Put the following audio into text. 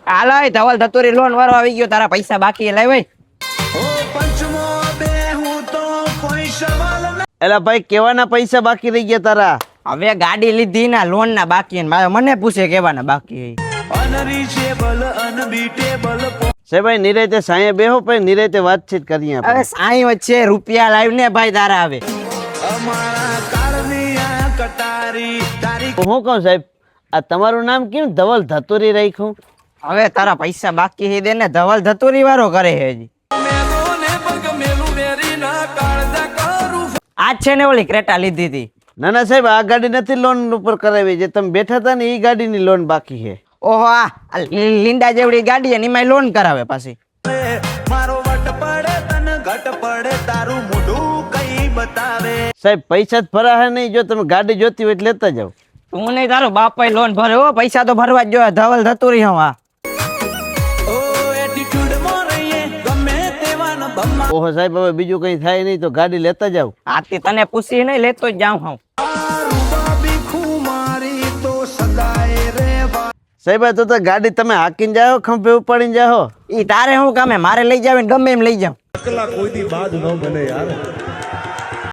હાલો એ Dhaval ધતુરી loan વાળો આવી ગયો, તારા પૈસા બાકી લાવ ભાઈ. એલા ભાઈ કેવાના પૈસા બાકી રહી ગયા તારા? હવે ગાડી લીધી ના લોન ના બાકી, મને પૂછે કેવાના બાકી. છે ભાઈ નિરાતે સાંયે બેહો, ભાઈ નિરાતે વાતચીત કરીએ આપણે. હવે સાઈ વચ્ચે રૂપિયા લાવ ને ભાઈ તારા. હવે હું કહું સાહેબ, આ તમારું નામ કેમ ધવલ ધતુરી રાખ્યું? હવે તારા પૈસા બાકી હે દે ને, ધવલ ધતુરી વાળો કરે હે હજી. આજ છે ને ઓલી ક્રેટા લીધી હતી. ના ના સાહેબ, આ ગાડી નથી લોન ઉપર કરાવી, જે તમે બેઠા હતા ને એ ગાડીની લોન બાકી છે. ઓહો, આ લીંડા જેવડી ગાડી એની માં લોન કરાવે પાછી. સાહેબ પૈસા જ ભરા હે નહીં, જો તમે ગાડી જોતી હોય એટલે લેતા જાઓ. તું નહીં, તારો બાપાએ લોન ભરે હો, પૈસા તો ભરવા જ જોઈએ. ધવલ ધતુરી હું આ. ઓહો સાહેબ, હવે બીજું કઈ થાય નહીં તો ગાડી લેતા જાવ. આથી તને પૂછી નહીં, લેતો જ જાઉં હું. સાહેબ તો ગાડી તમે હાકીને જાઓ, ખંભે ઉપાડીને જાઓ. ઈ તારે શું કામે? મારે લઈ જાવ ને ગમે એમ લઈ જાવ. કોઈ દી બાદ ન બને યાર.